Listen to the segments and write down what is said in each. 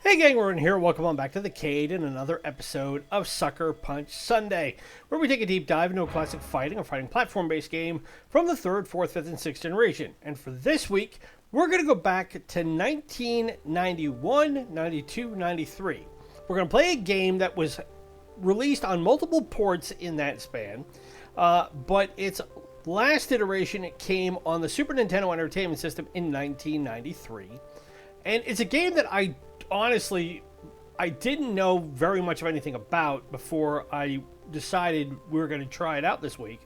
Hey gang, we're in here. Welcome on back to the Cade and another episode of Sucker Punch Sunday, where we take a deep dive into a classic fighting or fighting platform-based game from the 3rd, 4th, 5th, and 6th generation. And for this week, we're going to go back to 1991, 92, 93. We're going to play a game that was released on multiple ports in that span, but its last iteration came on the Super Nintendo Entertainment System in 1993. And it's a game that I didn't know very much of anything about before I decided we were going to try it out this week.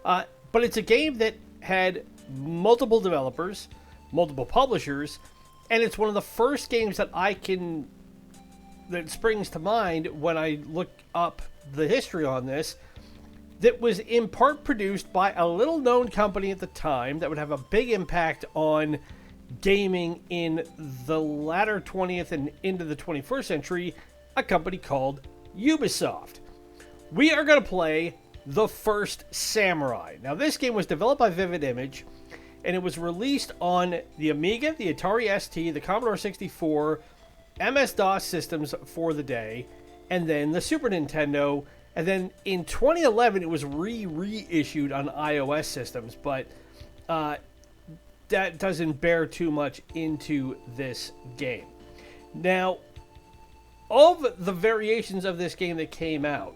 But it's a game that had multiple developers, multiple publishers, and it's one of the first games that springs to mind when I look up the history on this, that was in part produced by a little known company at the time that would have a big impact on gaming in the latter 20th and into the 21st century, a company called Ubisoft. We are going to play The First Samurai. Now, this game was developed by Vivid Image, and it was released on the Amiga, the Atari ST, the Commodore 64, MS-DOS systems for the day, and then the Super Nintendo. And then in 2011, it was reissued on iOS systems, but that doesn't bear too much into this game. Now, of the variations of this game that came out,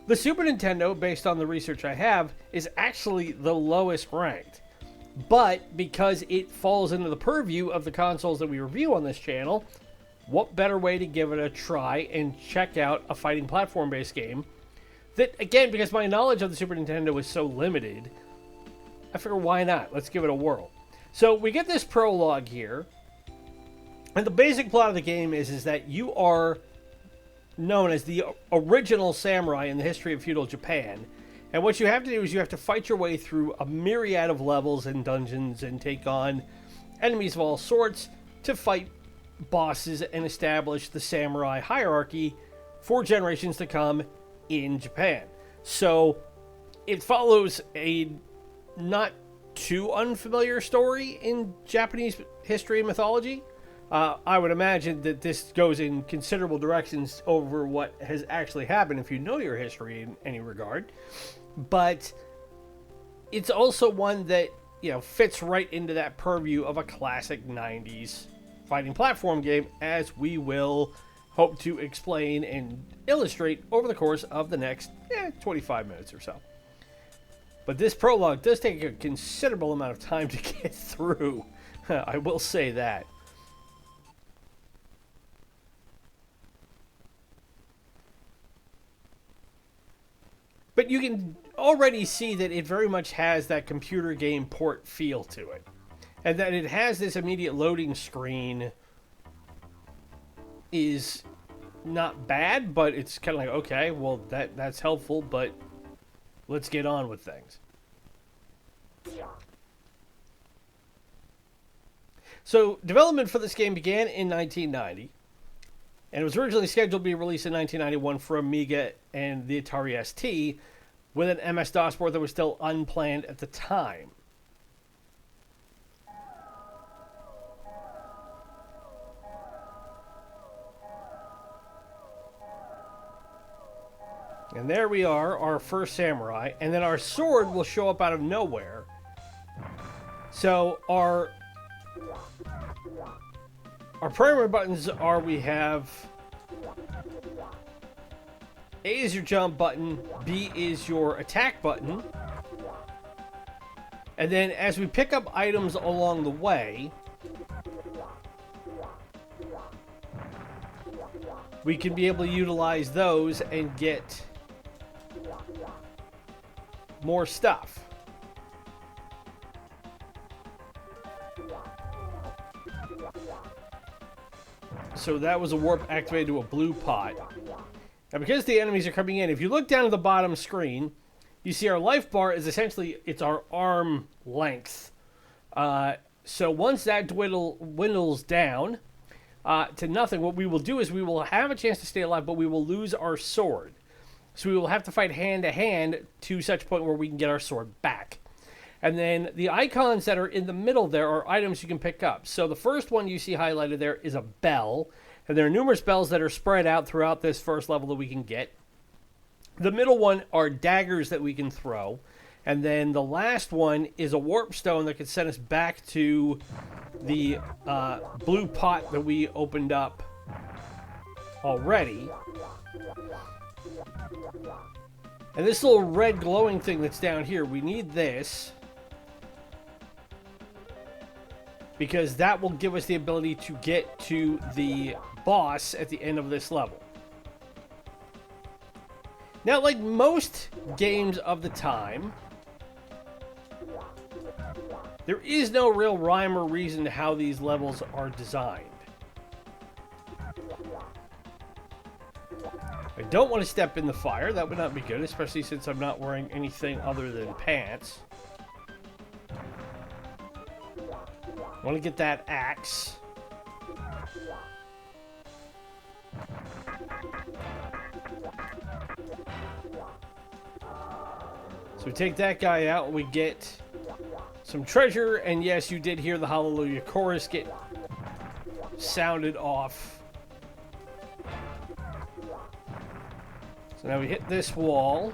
the Super Nintendo, based on the research I have, is actually the lowest ranked. But because it falls into the purview of the consoles that we review on this channel, what better way to give it a try and check out a fighting platform-based game that, again, because my knowledge of the Super Nintendo is so limited, I figure why not? Let's give it a whirl. So we get this prologue here, and the basic plot of the game is that you are known as the original samurai in the history of feudal Japan, and what you have to do is you have to fight your way through a myriad of levels and dungeons and take on enemies of all sorts to fight bosses and establish the samurai hierarchy for generations to come in Japan. So it follows a not too unfamiliar story in Japanese history and mythology. I would imagine that this goes in considerable directions over what has actually happened if you know your history in any regard. But it's also one that, fits right into that purview of a classic 90s fighting platform game, as we will hope to explain and illustrate over the course of the next 25 minutes or so. But this prologue does take a considerable amount of time to get through. I will say that. But you can already see that it very much has that computer game port feel to it. And that it has this immediate loading screen is not bad, but it's kind of like, okay, well, that's helpful, but let's get on with things. So, development for this game began in 1990, and it was originally scheduled to be released in 1991 for Amiga and the Atari ST, with an MS-DOS port that was still unplanned at the time. And there we are, our first samurai, and then our sword will show up out of nowhere. So our primary buttons are, we have A is your jump button, B is your attack button, and then as we pick up items along the way, we can be able to utilize those and get more stuff. So that was a warp activated to a blue pot. Now, because the enemies are coming in, if you look down at the bottom screen, you see our life bar is essentially, it's our arm length. So once that dwindles down to nothing, what we will do is we will have a chance to stay alive, but we will lose our sword. So we will have to fight hand to hand to such a point where we can get our sword back. And then the icons that are in the middle there are items you can pick up. So the first one you see highlighted there is a bell. And there are numerous bells that are spread out throughout this first level that we can get. The middle one are daggers that we can throw. And then the last one is a warp stone that can send us back to the blue pot that we opened up already. And this little red glowing thing that's down here, we need this, because that will give us the ability to get to the boss at the end of this level. Now, like most games of the time, there is no real rhyme or reason to how these levels are designed. I don't want to step in the fire. That would not be good, especially since I'm not wearing anything other than pants. I want to get that axe. So we take that guy out and we get some treasure. And yes, you did hear the Hallelujah chorus get sounded off. So now we hit this wall.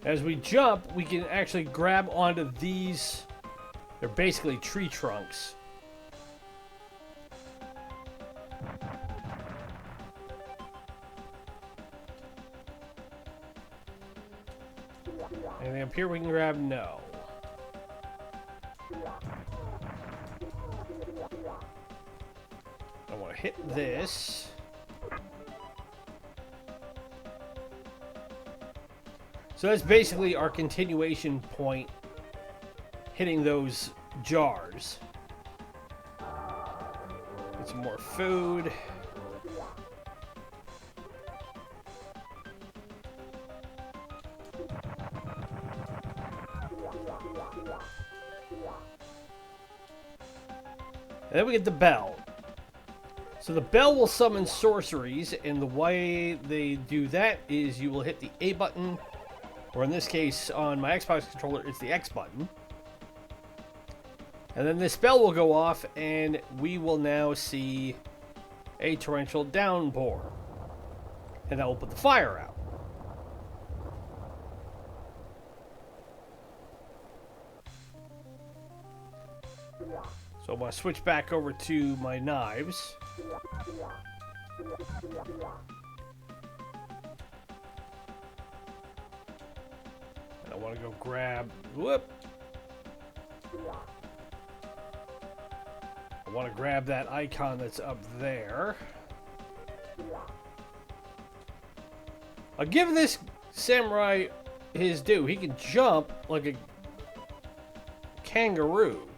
As we jump, we can actually grab onto these. They're basically tree trunks. Anything up here we can grab? No. I want to hit this. So that's basically our continuation point, hitting those jars. Get some more food. And then we get the bell. So the bell will summon sorceries, and the way they do that is you will hit the A button, or in this case, on my Xbox controller, it's the X button. And then this bell will go off, and we will now see a torrential downpour. And that will put the fire out. So I'm going to switch back over to my knives. And I want to go grab... Whoop! I want to grab that icon that's up there. I'll give this samurai his due. He can jump like a kangaroo.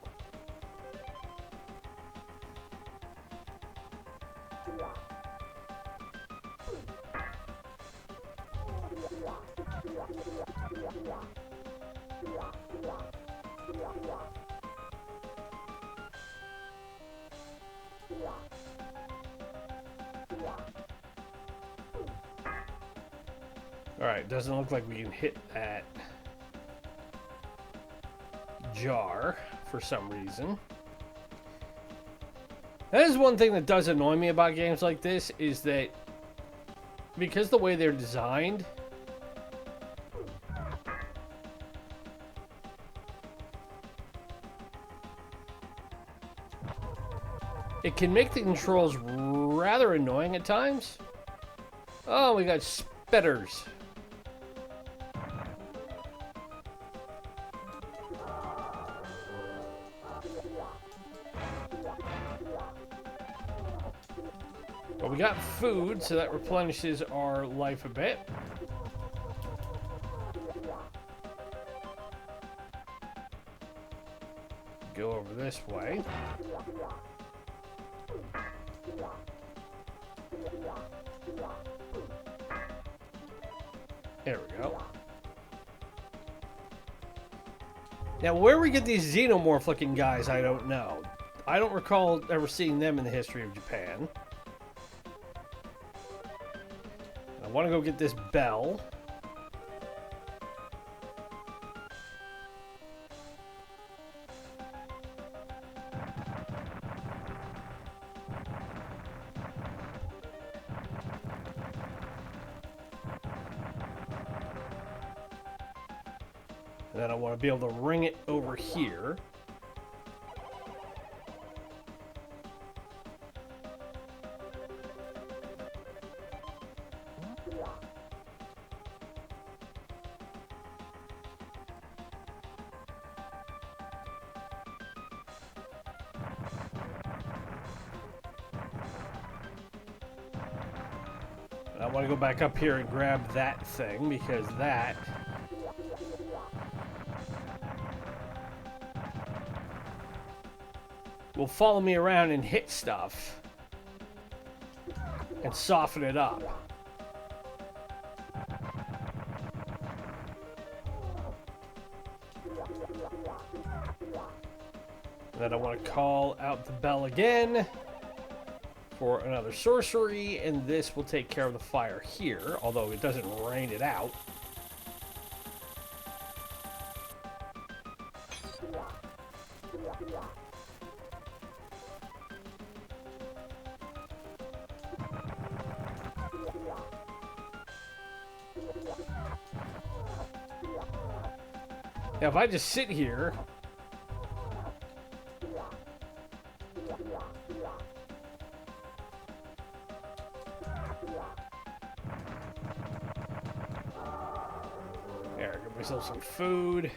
Alright, doesn't look like we can hit that jar for some reason. That is one thing that does annoy me about games like this, is that because the way they're designed, it can make the controls rather annoying at times. Oh, we got spitters. But we got food, so that replenishes our life a bit. Go over this way. There we go. Now, where we get these xenomorph-looking guys, I don't know. I don't recall ever seeing them in the history of Japan. I want to go get this bell. And then I want to be able to ring it over here. And I want to go back up here and grab that thing because that will follow me around and hit stuff and soften it up. And then I want to call out the bell again for another sorcery, and this will take care of the fire here, although it doesn't rain it out. Now, if I just sit here, there, get myself some food.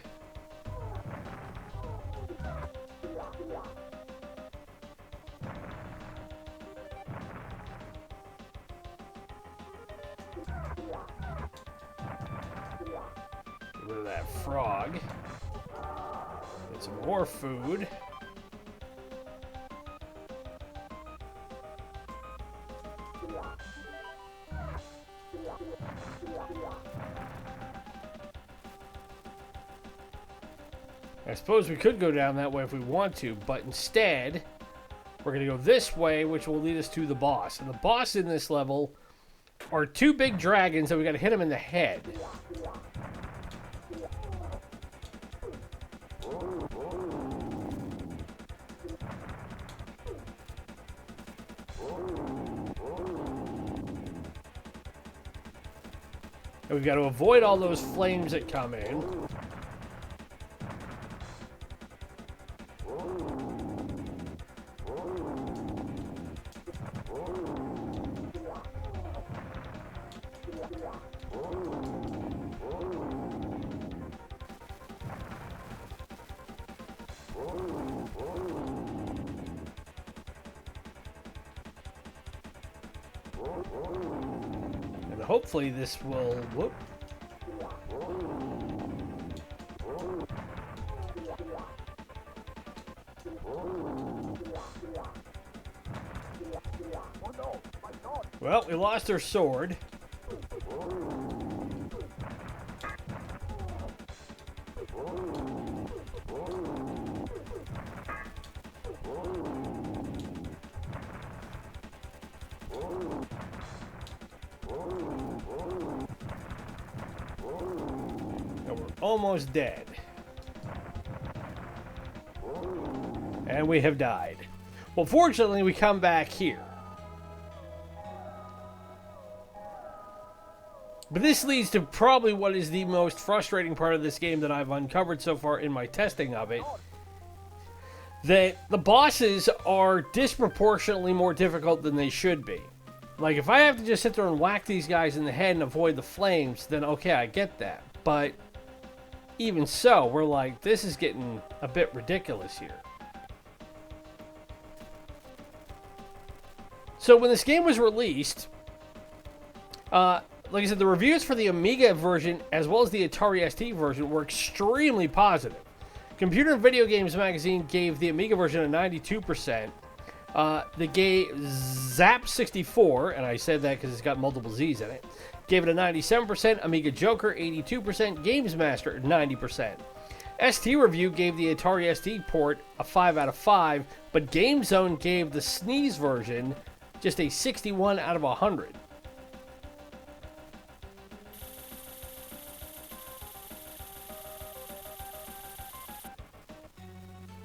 Get rid of that frog. Get some more food. I suppose we could go down that way if we want to, but instead, we're going to go this way, which will lead us to the boss. And the boss in this level are two big dragons that we got to hit them in the head. And we've got to avoid all those flames that come in. And hopefully this will, whoop. Well, we lost our sword. And we're almost dead. And we have died. Well, fortunately, we come back here. But this leads to probably what is the most frustrating part of this game that I've uncovered so far in my testing of it. That the bosses are disproportionately more difficult than they should be. Like, if I have to just sit there and whack these guys in the head and avoid the flames, then okay, I get that. But even so, we're like, this is getting a bit ridiculous here. So when this game was released, like I said, the reviews for the Amiga version as well as the Atari ST version were extremely positive. Computer and Video Games magazine gave the Amiga version a 92%. They gave Zap64, and I said that because it's got multiple Z's in it, gave it a 97%. Amiga Joker, 82%. Games Master, 90%. ST Review gave the Atari ST port a 5 out of 5, but GameZone gave the SNES version just a 61 out of 100.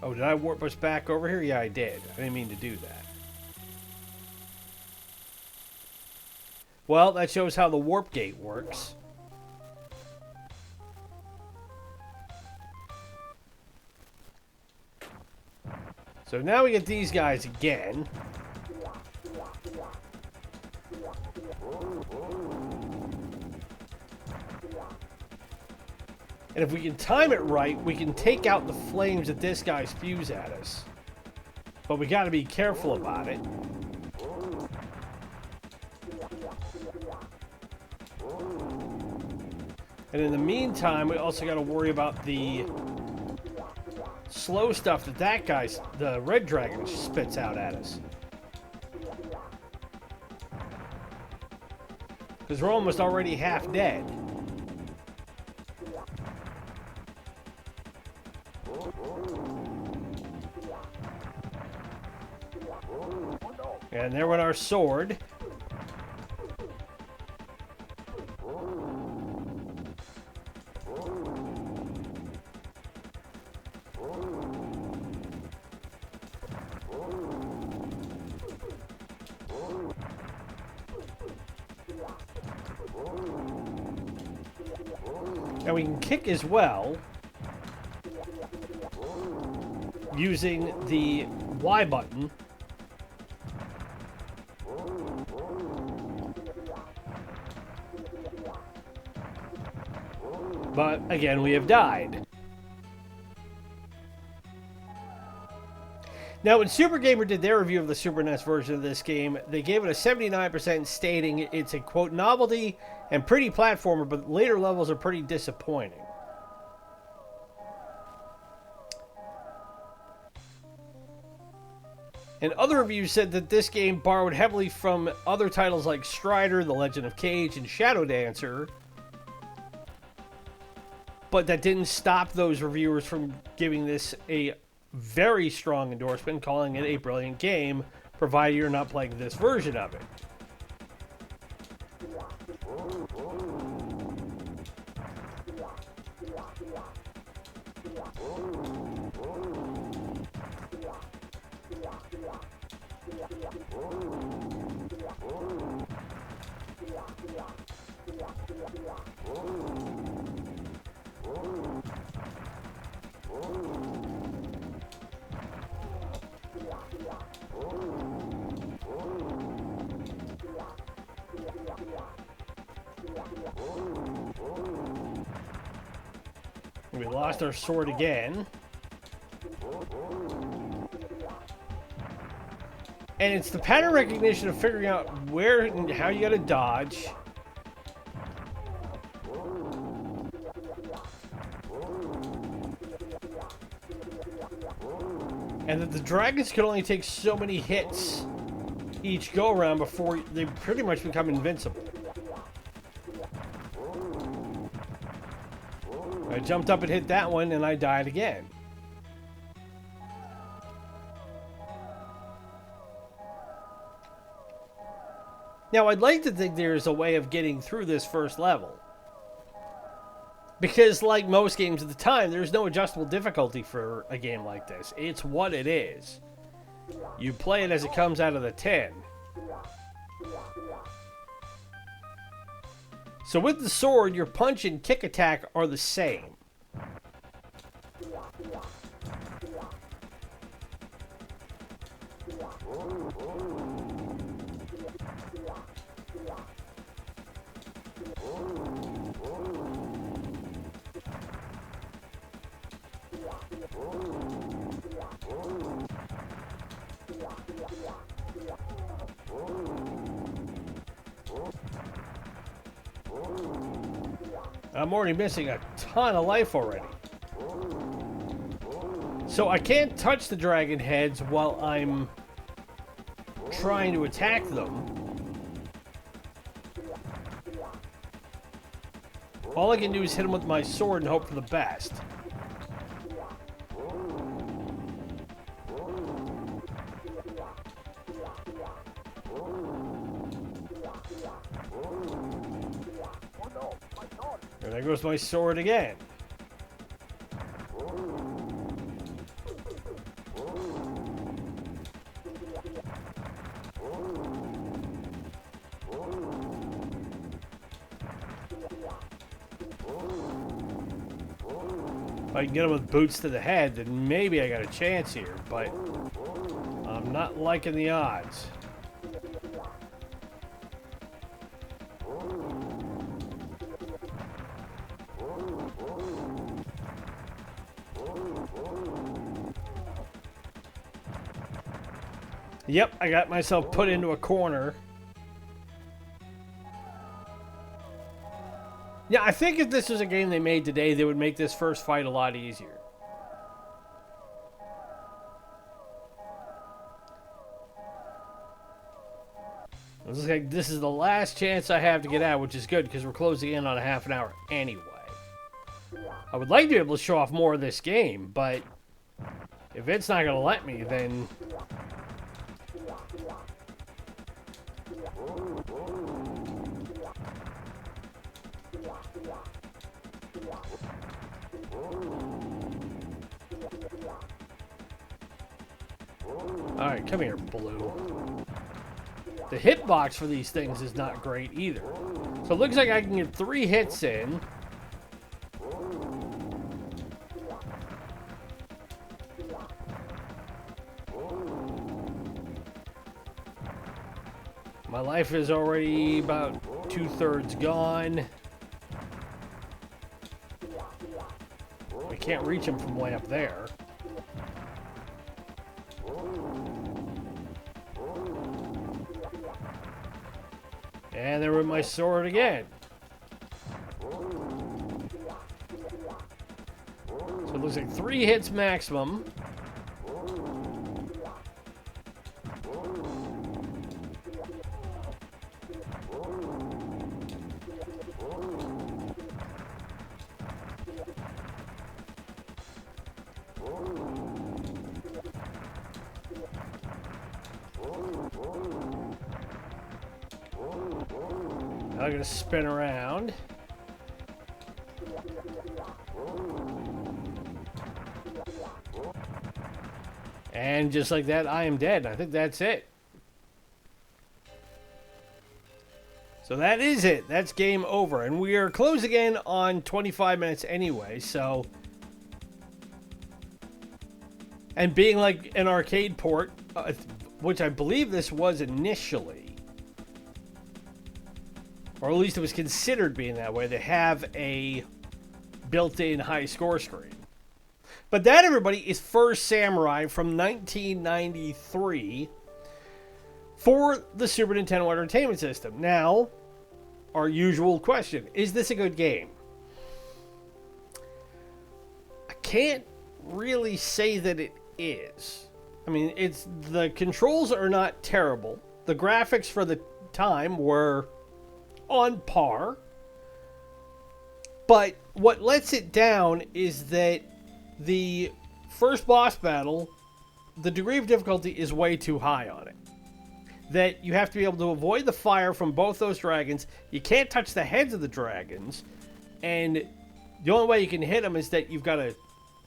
Oh, did I warp us back over here? Yeah, I did. I didn't mean to do that. Well, that shows how the warp gate works. So now we get these guys again. And if we can time it right, we can take out the flames that this guy spews at us. But we got to be careful about it. And in the meantime, we also got to worry about the slow stuff that guy, the red dragon, spits out at us. Because we're almost already half dead. And there went our sword. And we can kick as well using the Y button. But again, we have died. Now, when Super Gamer did their review of the Super NES version of this game, they gave it a 79%, stating it's a, quote, novelty and pretty platformer, but later levels are pretty disappointing. And other reviews said that this game borrowed heavily from other titles like Strider, The Legend of Cage, and Shadow Dancer, but that didn't stop those reviewers from giving this a very strong endorsement, calling it a brilliant game, provided you're not playing this version of it. We lost our sword again. And it's the pattern recognition of figuring out where and how you gotta dodge. And that the dragons can only take so many hits each go around before they pretty much become invincible. I jumped up and hit that one, and I died again. Now, I'd like to think there's a way of getting through this first level. Because, like most games at the time, there's no adjustable difficulty for a game like this. It's what it is. You play it as it comes out of the tin. So with the sword, your punch and kick attack are the same. I'm already missing a ton of life already. So I can't touch the dragon heads while I'm trying to attack them. All I can do is hit them with my sword and hope for the best. And there goes my sword again. If I can get him with boots to the head, then maybe I got a chance here, but I'm not liking the odds. Yep, I got myself put into a corner. Yeah, I think if this was a game they made today, they would make this first fight a lot easier. It looks like this is the last chance I have to get out, which is good because we're closing in on a half an hour anyway. I would like to be able to show off more of this game, but if it's not going to let me, then... Alright, come here, Blue. The hitbox for these things is not great either. So it looks like I can get 3 hits in. My life is already about 2/3 gone. I can't reach him from way up there. And there went my sword again. So it looks like 3 hits maximum. I'm going to spin around. And just like that, I am dead. I think that's it. So that is it. That's game over. And we are closing in on 25 minutes anyway, so... And being like an arcade port, which I believe this was initially... Or at least it was considered being that way. They have a built-in high score screen. But that, everybody, is First Samurai from 1993 for the Super Nintendo Entertainment System. Now, our usual question, is this a good game? I can't really say that it is. I mean, the controls are not terrible. The graphics for the time were... on par, but what lets it down is that the first boss battle, the degree of difficulty is way too high on it. That you have to be able to avoid the fire from both those dragons. You can't touch the heads of the dragons, and the only way you can hit them is that you've got to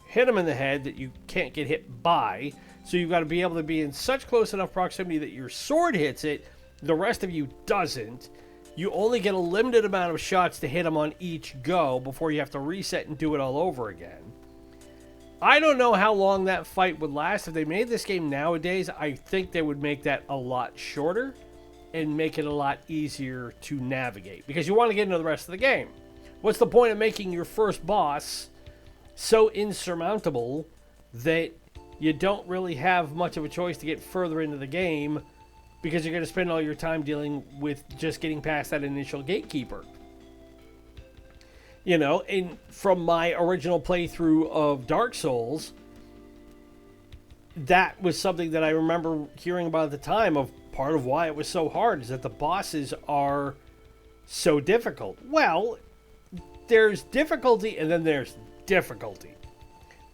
hit them in the head that you can't get hit by. So you've got to be able to be in such close enough proximity that your sword hits it, the rest of you doesn't. You only get a limited amount of shots to hit them on each go before you have to reset and do it all over again. I don't know how long that fight would last. If they made this game nowadays, I think they would make that a lot shorter and make it a lot easier to navigate. Because you want to get into the rest of the game. What's the point of making your first boss so insurmountable that you don't really have much of a choice to get further into the game, because you're going to spend all your time dealing with just getting past that initial gatekeeper. You know, and from my original playthrough of Dark Souls, that was something that I remember hearing about at the time, of part of why it was so hard is that the bosses are so difficult. Well, there's difficulty and then there's difficulty.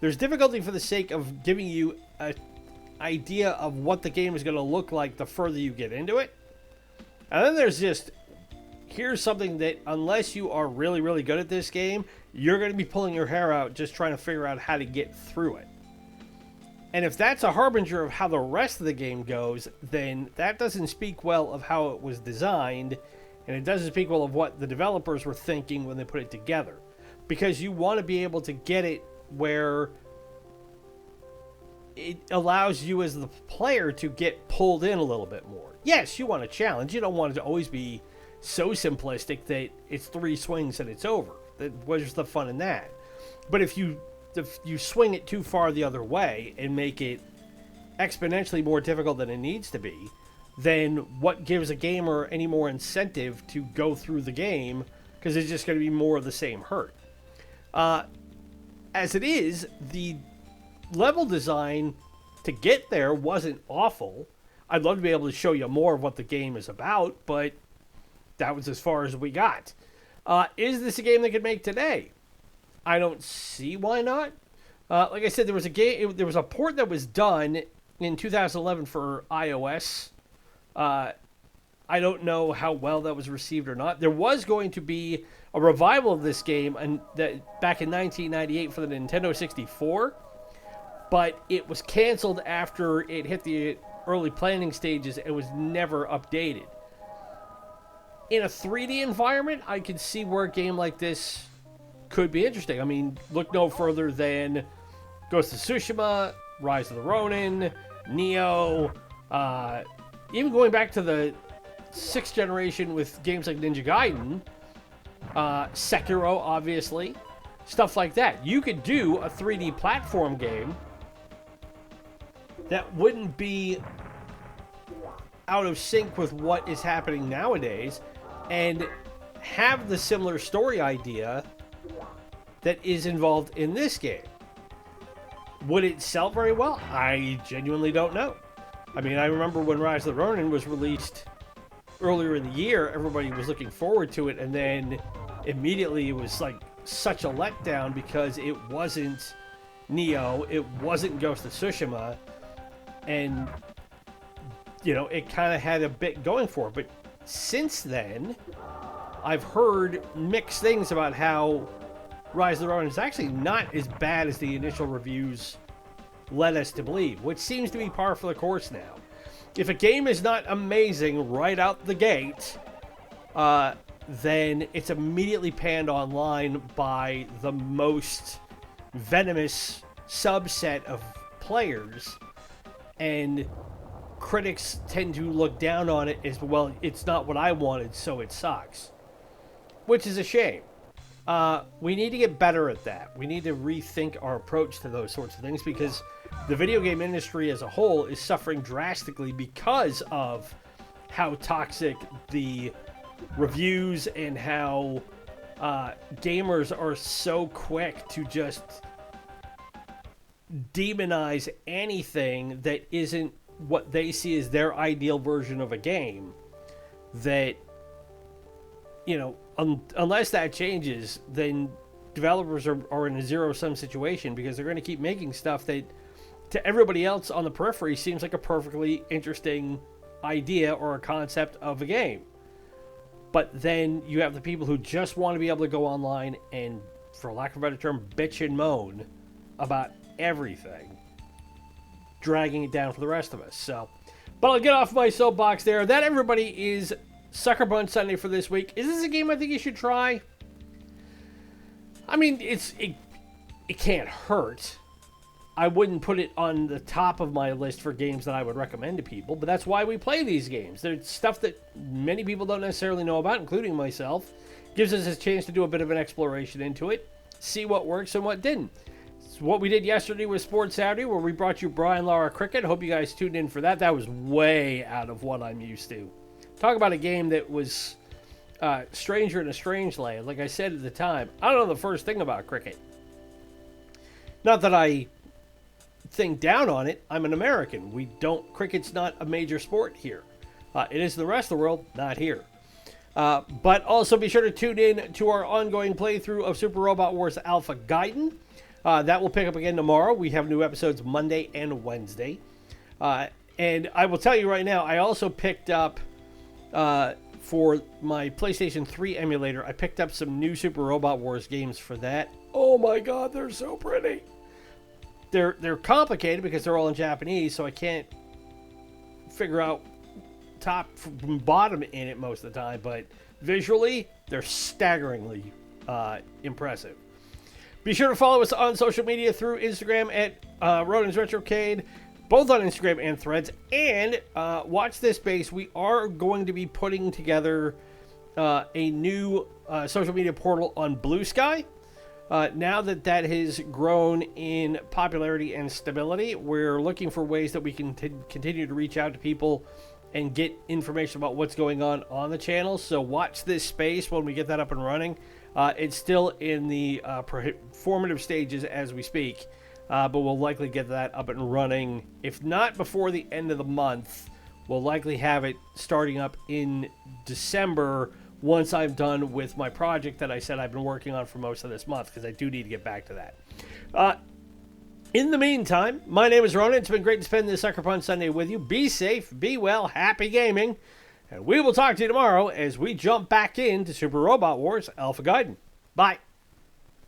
There's difficulty for the sake of giving you an idea of what the game is going to look like the further you get into it. And then there's just here's something that, unless you are really, really good at this game, you're going to be pulling your hair out just trying to figure out how to get through it. And if that's a harbinger of how the rest of the game goes, then that doesn't speak well of how it was designed, and it doesn't speak well of what the developers were thinking when they put it together. Because you want to be able to get it where it allows you as the player to get pulled in a little bit more. Yes, you want a challenge. You don't want it to always be so simplistic that it's 3 swings and it's over. Where's the fun in that? But if you swing it too far the other way and make it exponentially more difficult than it needs to be, then what gives a gamer any more incentive to go through the game? Because it's just going to be more of the same hurt. As it is, the level design to get there wasn't awful. I'd love to be able to show you more of what the game is about, but that was as far as we got. Is this a game they could make today? I don't see why not. Like I said, there was a port that was done in 2011 for iOS. I don't know how well that was received or not. There was going to be a revival of this game back in 1998 for the Nintendo 64, but it was canceled after it hit the early planning stages and was never updated. In a 3D environment, I could see where a game like this could be interesting. I mean, look no further than Ghost of Tsushima, Rise of the Ronin, Neo, even going back to the 6th generation with games like Ninja Gaiden, Sekiro, obviously, stuff like that. You could do a 3D platform game that wouldn't be out of sync with what is happening nowadays and have the similar story idea that is involved in this game. Would it sell very well? I genuinely don't know. I mean, I remember when Rise of the Ronin was released earlier in the year, everybody was looking forward to it, and then immediately it was like such a letdown because it wasn't Neo, it wasn't Ghost of Tsushima, and you know, it kind of had a bit going for it. But since then, I've heard mixed things about how Rise of the Ronin is actually not as bad as the initial reviews led us to believe, which seems to be par for the course now. If a game is not amazing right out the gate, then it's immediately panned online by the most venomous subset of players, and critics tend to look down on it as, well, it's not what I wanted, so it sucks. Which is a shame. We need to get better at that. We need to rethink our approach to those sorts of things, because the video game industry as a whole is suffering drastically because of how toxic the reviews and how gamers are so quick to just demonize anything that isn't what they see as their ideal version of a game. That, you know, unless that changes, then developers are in a zero-sum situation, because they're going to keep making stuff that to everybody else on the periphery seems like a perfectly interesting idea or a concept of a game. But then you have the people who just want to be able to go online and, for lack of a better term, bitch and moan about everything, dragging it down for the rest of us. So, but I'll get off my soapbox there. That, everybody, is Suckerpunch Sunday for this week. Is this a game I think you should try? I mean, it can't hurt. I wouldn't put it on the top of my list for games that I would recommend to people, but that's why we play these games. There's stuff that many people don't necessarily know about, including myself. Gives us a chance to do a bit of an exploration into it, see what works and what didn't. It's what we did yesterday with Sports Saturday, where we brought you Brian Lara Cricket. Hope you guys tuned in for that. That was way out of what I'm used to. Talk about a game that was stranger in a strange land. Like I said at the time, I don't know the first thing about cricket. Not that I think down on it. I'm an American. Cricket's not a major sport here. It is the rest of the world, not here. But also be sure to tune in to our ongoing playthrough of Super Robot Wars Alpha Gaiden. That will pick up again tomorrow. We have new episodes Monday and Wednesday. And I will tell you right now, I also picked up for my PlayStation 3 emulator, I picked up some new Super Robot Wars games for that. Oh my god, they're so pretty. They're complicated because they're all in Japanese, so I can't figure out top from bottom in it most of the time, but visually, they're staggeringly impressive. Be sure to follow us on social media through Instagram at Ronan's Retrocade, both on Instagram and Threads, and watch this space. We are going to be putting together a new social media portal on Blue Sky. Now that has grown in popularity and stability, we're looking for ways that we can continue to reach out to people and get information about what's going on the channel. So watch this space when we get that up and running. It's still in the formative stages as we speak, but we'll likely get that up and running. If not before the end of the month, we'll likely have it starting up in December once I'm done with my project that I said I've been working on for most of this month, because I do need to get back to that. In the meantime, my name is Ronan. It's been great to spend this Suckerpunch Sunday with you. Be safe, be well, happy gaming, and we will talk to you tomorrow as we jump back into Super Robot Wars Alpha Gaiden. Bye.